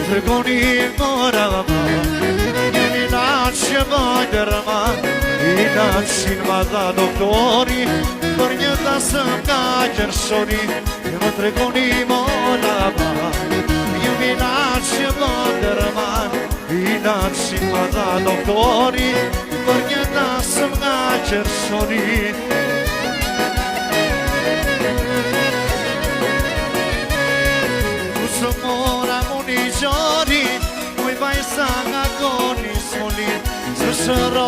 të rëgoni mora ma Një natë që bëjt dërma I natë që ma dha doktori Për një tasëm ka qërshoni Më të rëgoni mora ma Një natë që bëjt dërma I natë që ma dha doktori Për një tasëm ka qërshoni Kusë mora mu një gjori Muj bajsa nga goni s'molit Së shëro